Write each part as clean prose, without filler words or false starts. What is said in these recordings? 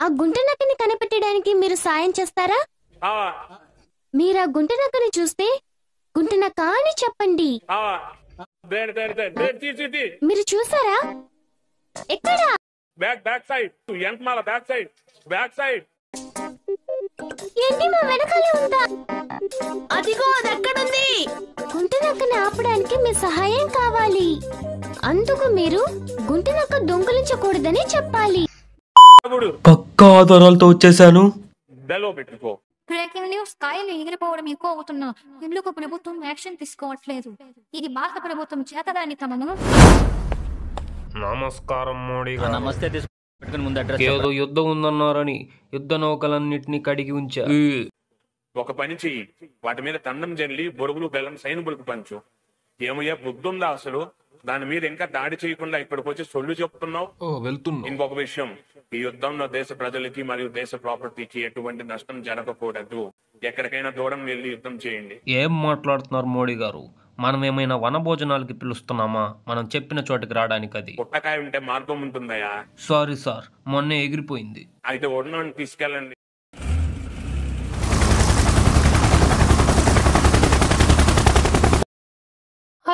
ఆ గుంట నక్కని కనిపెట్టడానికి మీరు సాయం చేస్తారా? మీరు ఆ గుంట నక్కని చూస్తే గుంట నక్క అని చెప్పండి. మీరు చూసారా? ఎక్కడా? బ్యాక్ సైడ్ వెనకమాల బ్యాక్ సైడ్ ఏంటి మా వెనకాలే ఉందా? అదిగో అది ఎక్కడుంది? గుంట నక్కని ఆపడానికి మీ సహాయం కావాలి. అందుకు మీరు గుంట నక్క దొంగిలించకూడదని చెప్పాలి. పక్కా ఆధారాలతో వచ్చేసాను. బ్రేకింగ్ న్యూస్, కాయలు ఎగిరిపోవడం ఎక్కువ అవుతున్నా ఎందుకు ప్రభుత్వం యాక్షన్ తీసుకోవట్లేదు? ఇది భారత ప్రభుత్వం చేతదాని తమను. నమస్కారం మోడీ గారు. నమస్తే. ఏదో యుద్ధం ఉందన్నారని యుద్ధ నౌకలన్నిటినీ కడిగి ఉంచా. ఒక పని చెయ్యి, వాటి మీద తండం జల్లి బొరుగులు బెల్లం సైనికులకు పంచు. ఏమయ్యా బుద్ధుందా అసలు? దాని మీద ఇంకా దాడి చేయకుండా ఇక్కడికి వచ్చి సొల్లు చెప్తున్నావు. వెళ్తున్నా. ఇంకొక విషయం, ఈ యుద్ధంలో దేశ ప్రజలకి మరియు దేశ ప్రాపర్టీకి ఎటువంటి నష్టం జరగకూడదు. ఎక్కడికైనా దూరం వెళ్లి యుద్ధం చేయండి. ఏం మాట్లాడుతున్నారు మోడీ గారు? మనం ఏమైనా వనభోజనాలకి పిలుస్తున్నామా? మనం చెప్పిన చోటికి రావడానికి అది. పుట్టకాయ ఉంటే మార్గం ఉంటుందయా. సారీ సార్, మొన్నే ఎగిరిపోయింది. అయితే ఒడినాన్ని తీసుకెళ్ళండి.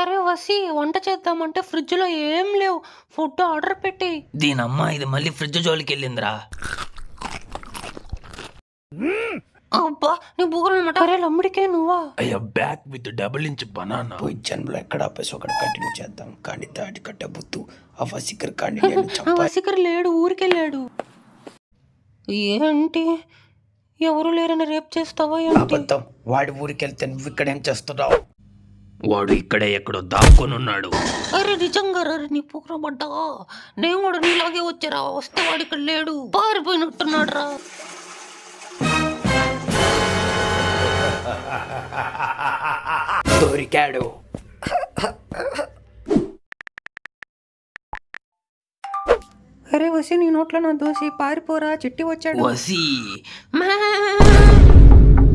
అరే వసి, వంట చేద్దామంటే ఫ్రిడ్జ్ లో ఏం లేవు. ఫుడ్ ఆర్డర్ పెట్టి. దీనమ్మా ఇది మళ్ళీ ఫ్రిడ్జ్ జోలికి వెళ్ళిందిరా. అబ్బా నీ బుగరనమాట. అరే లమ్ముడికే నువ్వా? అయ్యా back with double inch banana. పోయి జన్మలో ఎక్కడ ఆపేసి ఒకటి కంటిన్యూ చేద్దాం. కానీ దాటి కట్టే బుత్తు ఆ వసీకర్ కానీ వసీకర్ లేడు, ఊరికెళ్ళాడు. ఏంటి ఎవరు లేరని రేపు చేస్తావా? అబద్ధం. వాడి ఊరికెళ్తే నువ్వు ఇక్కడేం చేస్తున్నావు? వాడు ఇక్కడే ఎక్కడో దాక్కొని ఉన్నాడు. అరే నిజంగా రే, నీ పుగరబడ్డా. నేను కూడా నీలాగే వచ్చారా. వస్తే వాడు ఇక్కడ లేడు, పారిపోయినట్టున్నాడు రా. దొరికాడు. అరే వసి, నీ నోట్లో నా దోసి. పారిపోరా, చిట్టి వచ్చాడు. వసి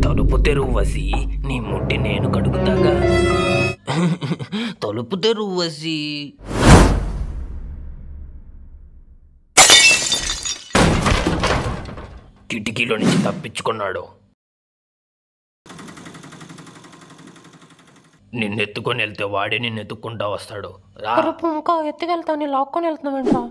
తలుపు తెరువు వసి, నీ ముట్టి నేను కడుగుతాగా. తలుపు తెరువు వసి. కిటికీలో నుంచి తప్పించుకున్నాడు. నిన్నెత్తుకొని వెళ్తే వాడే నిన్నెత్తుకుంటా వస్తాడు. రా. ఇంకా ఎత్తుకెళ్తాను, లాక్కొని వెళ్తున్నావేంట్రా?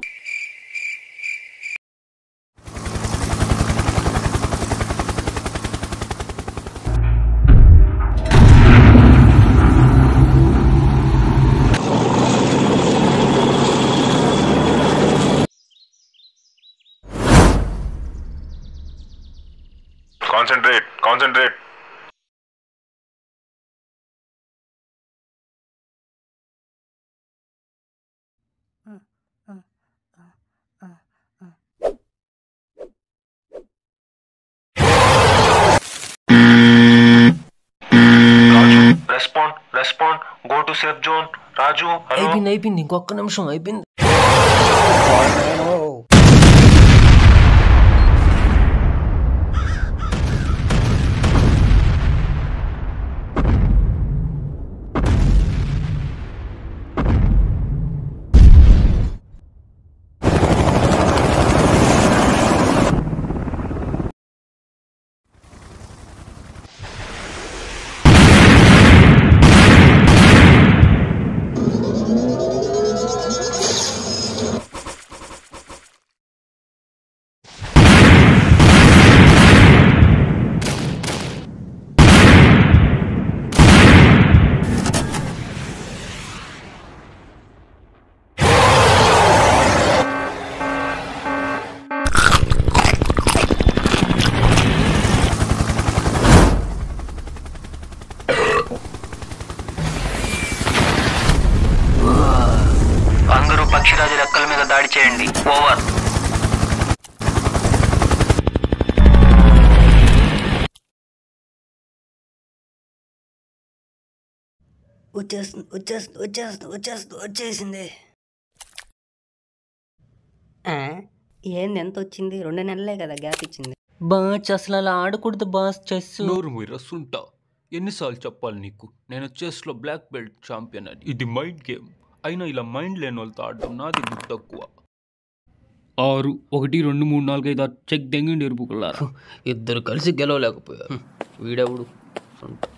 Concentrate. Respond go to safe zone. Raju అయిపోయింది, ఇంకొక నిమిషం అయిపోయింది. పక్షిరాజు రెక్కల మీద దాడి చేయండి. ఓవర్. వచ్చేసింది. ఏంది ఎంత వచ్చింది? 2 నెలలే కదా గ్యాప్ ఇచ్చింది. బాస్ అసలు అలా ఆడకూడదు బాస్. చెస్ నోరు మీరా సుంటా. ఎన్నిసార్లు చెప్పాలి నీకు, నేను చెస్లో బ్లాక్ బెల్ట్ ఛాంపియన్ అని. ఇది మైండ్ గేమ్. అయినా ఇలా మైండ్ లేని వాళ్ళతో ఆడడం నాది బుద్ధి తక్కువ. 6 1 2 3 4 5 6 చెక్ దెంగిండి ఎరుపుకులారా. ఇద్దరు కలిసి గెలవలేకపోయారు. వీడెవడు?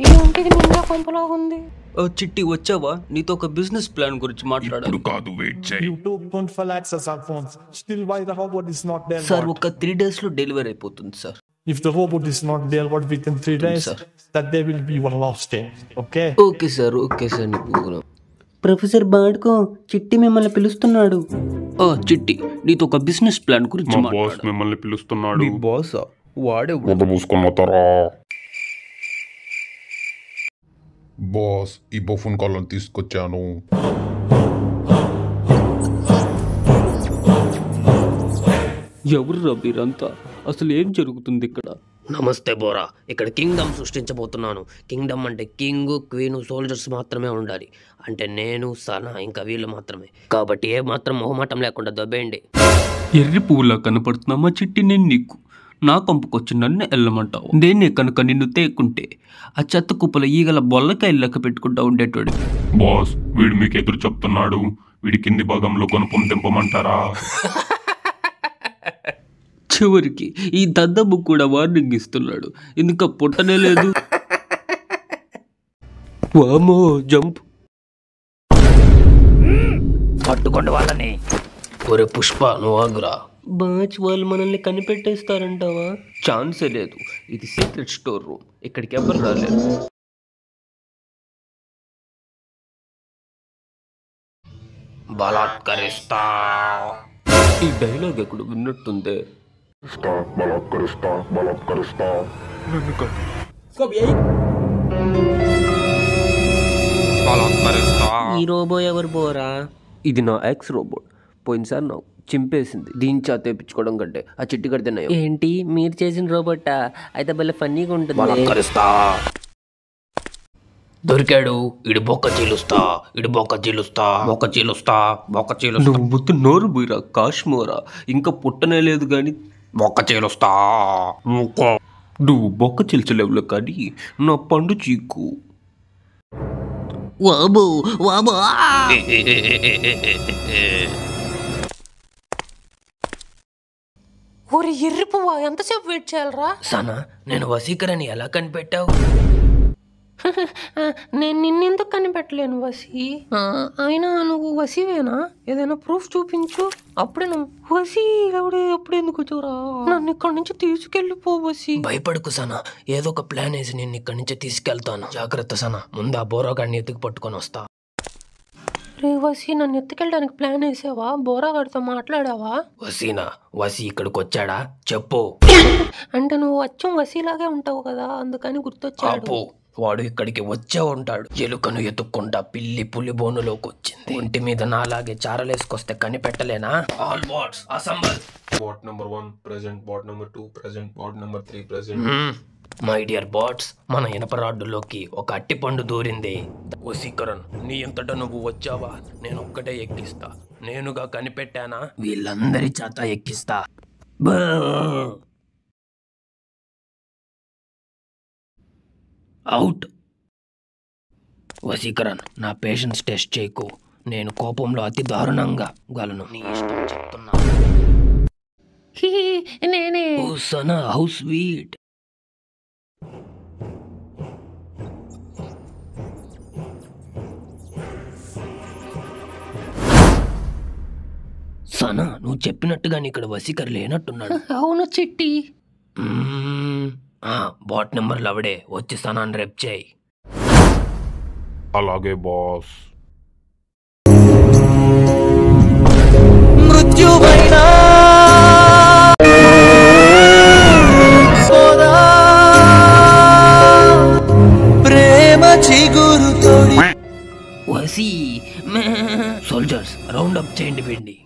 ఏంటిది నిన్న కొంపలాగుంది. చిట్టి వచ్చావా? నీతో ఒక బిజినెస్ ప్లాన్ గురించి మాట్లాడాలి. కాదు, వెయిట్ చేయి. You took don't fall access our phones. Still why the robot is not there? Sir What? ఒక 3 days లో డెలివరీ అయిపోతుంది sir. If the robot is not there, what within 3 days, sir. that day will be one lost day. Okay? Okay sir, okay sir. నీకు professor బాడుకో చిట్టి మిమ్మల్ని పిలుస్తున్నాడు. చిట్టి నీతో ఒక బిజినెస్ ప్లాన్ గురించి మాట్లాడాలి. మిమ్మల్ని పిలుస్తున్నాడు. మీ బాస్ వాడే బాస్, ఈ బఫూన్ కాళ్ళని తీసుకొచ్చాను. ఎవరు మీరంతా? అసలు ఏం జరుగుతుంది ఇక్కడ? నమస్తే బోరా. ఇక్కడ కింగ్డమ్ సృష్టించబోతున్నాను. కింగ్డమ్ అంటే కింగ్, క్వీన్, సోల్జర్స్ మాత్రమే ఉండాలి. అంటే నేను, సనా, ఇంకా వీళ్ళు మాత్రమే. కాబట్టి ఏ మాత్రం మొహమాటం లేకుండా దొబ్బేయండి. ఎర్రి పువ్వులా కనపడుతున్నామా చిట్టి? నేను నీకు నా కంపుకొచ్చి నన్ను వెళ్ళమంటావు. నేనే కనుక నిన్ను తేకుంటే ఆ చెత్త కుప్పల ఈగల బొల్లకాయలు లెక్క పెట్టుకుంటా ఉండేటోడి. బాస్, వీడు మీకు ఎదురు చెప్తున్నాడు. వీడి కింది భాగంలో కొనుపం దింపమంటారా? చివరికి ఈ దద్దమ్మ కూడా వార్నింగ్ ఇస్తున్నాడు. ఎందుక పుట్టనే లేదు. వామో జంప్. పట్టుకోండి వాళ్ళని. ఒరే పుష్ప, నువ్వు ఆగురా. బాచ్ వాళ్ళు మనల్ని కనిపెట్టేస్తారంటావా? ఛాన్సే లేదు. ఇది సీక్రెట్ స్టోర్ రూమ్. ఇక్కడికి ఎవరు రాలేదు. బలాత్కరిస్తా. ఈ డైలాగ్ ఎక్కడ విన్నట్టుందే. ఈ రోబో ఎవరు బోరా? ఇది నా ఎక్స్ రోబోట్. పోయినసారి నాకు చింపేసింది. దీని చేత తెప్పించుకోవడం కంటే ఆ చిట్టి కడితే నయం. ఏంటి మీరు చేసిన రోబోటా? అయితే భలే ఫన్నీగా ఉంటుంది. దొరికాడు. ఇడి బొక్క చీలుస్తా, ఇడి బొక్క చీలుస్తా, బొక్క చీలుస్తా, బొక్క చీలుస్తా. నువ్వు నోరు బుయ్రా కాశ్మోరా. ఇంకా పుట్టనే లేదు గాని బొక్క చీలుస్తా. నువ్వు బొక్క చిల్చలేవులో కానీ నా పండు చీకు. వాబో వాబో. ఊరి ఎర్రి పువ్వా, ఎంతసేపు వెయిట్ చేయాలరా? సనా, నేను వసీకరని ఎలా కనిపెట్టావు? నేను నిన్నెందుకు కనిపెట్టలేను వసి. అయినా నువ్వు వసివేనా? ఏదైనా ప్రూఫ్ చూపించు. అప్పుడే నువ్వు వసి ఎవడే ఎప్పుడు ఎందుకు వచ్చావురా? నన్ను ఇక్కడి నుంచి తీసుకెళ్ళిపో వసి. భయపడుకు సనా, ఏదో ఒక ప్లాన్ వేసి నేను ఇక్కడి నుంచి తీసుకెళ్తాను. జాగ్రత్త సనా, ముందు ఆ బోరాగాడిని ఎత్తుకు పట్టుకొని వస్తా. రే వసి, నన్ను ఎత్తుకెళ్ళడానికి ప్లాన్ వేసావా? బోరాగాడితో మాట్లాడావా? వసీనా, వసి ఇక్కడికి వచ్చాడా చెప్పు. అంటే నువ్వు అచ్చం వసీలాగే ఉంటావు కదా, అందుకని గుర్తొచ్చాడు. అప్పు, వాడు ఇక్కడికి వచ్చే ఉంటాడు. ఎలుకను ఎత్తుక్కుంటా పిల్లి పులి బోనులోకి వచ్చింది. ఒంటి మీద నాలాగే చారలేసుకొస్తే కనిపెట్టలేనా? All bots assemble. Bot number 1 present, bot number 2 present, bot number 3 present. My dear bots, మన ఇనప రాడ్డులోకి ఒక అట్టిపండు దూరింది. వసీకరణ్, నీ ఎంతటా నువ్వు వచ్చావా? నేను ఒక్కటే ఎక్కిస్తా. నేనుగా కనిపెట్టానా? వీళ్ళందరి చేత ఎక్కిస్తా. అవుట్. వసీకరణ్, నా పేషెన్స్ టెస్ట్ చేయకు. నేను కోపంలో అతి దారుణంగా గలను. నీ ఇష్టం చెప్తున్నా. నేనే. ఓ సనా, హౌ స్వీట్. సనా, నువ్వు చెప్పినట్టుగాని ఇక్కడ వసీకర్ లేనట్టున్నాడు. అవును చిట్టి. బాట్ నెంబర్ లవడే వచ్చి సనాన్ని రేప్ చేయి. అలాగే బాస్. మృత్యువైనా ప్రేమ చిగురు తోడి. వసీ సోల్జర్స్ రౌండ్ అప్ చేయండి వీడిని.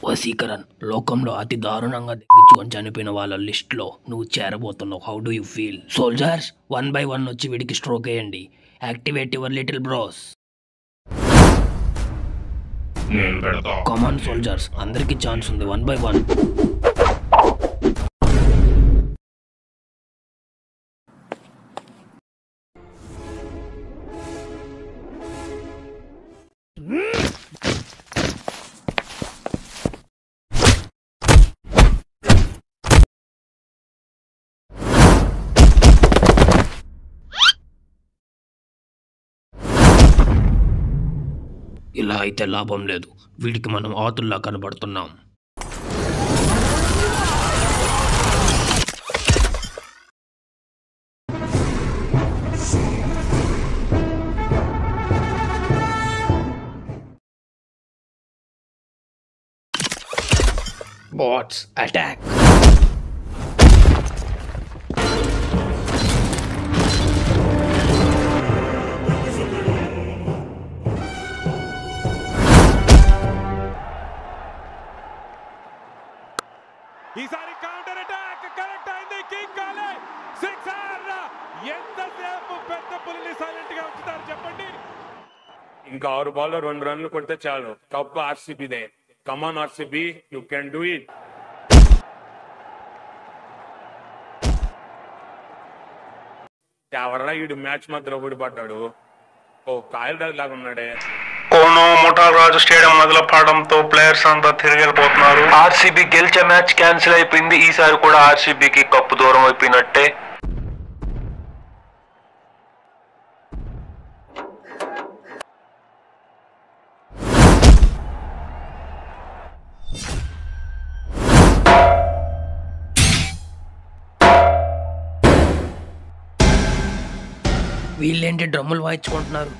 వసీకరణ్, లోకంలో అతి దారుణంగా దెగ్గించుకొని చనిపోయిన వాళ్ళ లిస్ట్ లో నువ్వు చేరబోతున్నావు. How do you feel? Soldiers 1 by 1 వచ్చి వీడికి స్ట్రోక్ వేయండి. Activate your little bros. Come on soldiers, అందరికి ఛాన్స్ ఉంది. 1 by 1. ఇలా అయితే లాభం లేదు. వీడికి మనం ఆతుల్లా కనబడుతున్నాం. Bots attack. ఈసారి కౌంటర్ అటాక్ కరెక్ట్ అయింది. కింగ్ కాలే సిక్సర్. ఎంతసేపు పెద్ద పులిని సైలెంట్ గా ఉంచుతారు చెప్పండి. ఇంకా 6 బాల్లో 2 రన్లు కొడితే చాలు. కప్ ఆర్సీబీదే. Come on RCB, you can do it. ఎవరన్నా వీడు మ్యాచ్ మధ్యలో ఓడిపడ్డాడు. ఓ కాయల్ రాజు లాగా ఉన్నాడే. కోనో ముఠాల్ రాజు స్టేడియం మొదలుపడడంతో ప్లేయర్స్ అంతా తిరిగి వెళ్ళిపోతున్నారు. ఆర్సీబీ గెలిచే మ్యాచ్ క్యాన్సిల్ అయిపోయింది. ఈసారి కూడా ఆర్సీబీకి కప్పు దూరం అయిపోయినట్టే. వీళ్ళేంటి డ్రమ్ములు వాయించుకుంటున్నారు?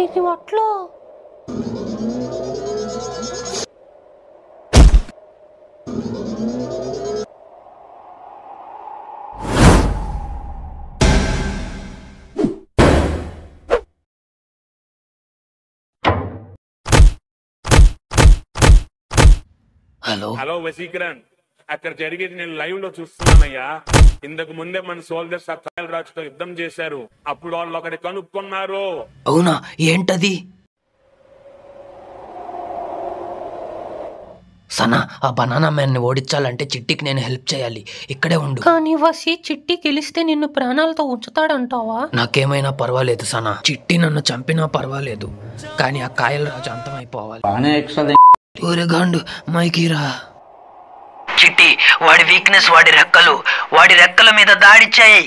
ఇది వట్లో హలో వసీకరణ్, అక్కడ జరిగేది నేను లైవ్ లో చూస్తున్నానయ్యా. ఇంతకు ముందే మన సోల్జర్స్ ఆ కాయల్ రాజుతో యుద్ధం చేశారు. అప్పుడు వాళ్ళు ఒకటి కనుక్కున్నారు. అవునా? ఏంటది? సనా, ఆ బనానా మ్యాన్ ని ఓడించాలంటే చిట్టికి నేను హెల్ప్ చేయాలి. ఇక్కడే ఉండు. కానీ వసి చిట్టి గెలిస్తే నిన్ను ప్రాణాలతో ఉంచుతాడంటావా? నాకేమైనా పర్వాలేదు సనా. చిట్టి నన్ను చంపినా పర్వాలేదు, కానీ ఆ కాయల రాజు అంతమైపోవాలి. ఊరేగాండు మైకీరా. చిట్టి, వాడి వీక్నెస్ వాడి రెక్కలు. వాడి రెక్కల మీద దాడి చేయి.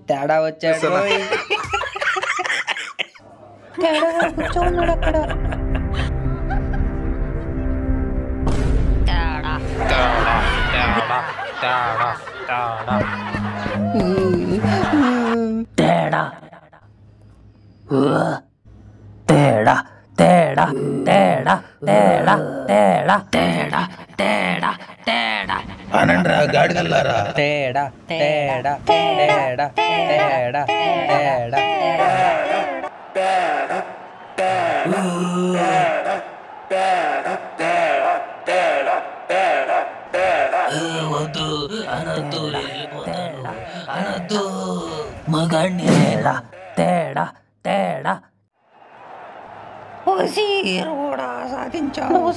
తేడా వచ్చాడు. కూర్చోన్నాడు అక్కడ. తేడా తేడా తేడా తేడా తేడా తేడా తేడా తేడా తేడా అనండ్రా గాడిదల్లారా. తేడా తేడా తేడా తేడా తేడా తేడా వద్దు అనద్దు, వెళ్ళిపోతాను అనద్దు. మగాడిని తేడా తేడా వసి కూడా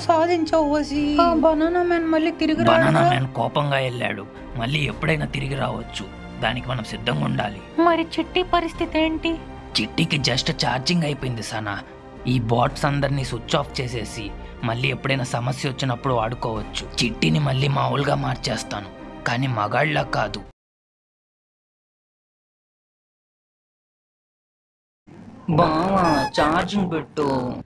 సాధించావు వసి. బనానా మ్యాన్ మళ్ళీ తిరిగి బనానా మ్యాన్ కోపంగా వెళ్ళాడు. మళ్ళీ ఎప్పుడైనా తిరిగి రావచ్చు. దానికి మనం సిద్ధంగా ఉండాలి. మరి చిట్టి పరిస్థితి ఏంటి? చిట్టికి జస్ట్ ఛార్జింగ్ అయిపోయింది సనా. ఈ బాట్స్ అందరినీ స్విచ్ ఆఫ్ చేసేసి మళ్ళీ ఎప్పుడైనా సమస్య వచ్చినప్పుడు వాడుకోవచ్చు. చిట్టిని మళ్ళీ మామూలుగా మార్చేస్తాను, కానీ మగాళ్ళ కాదు. బావా ఛార్జింగ్ పెట్టు.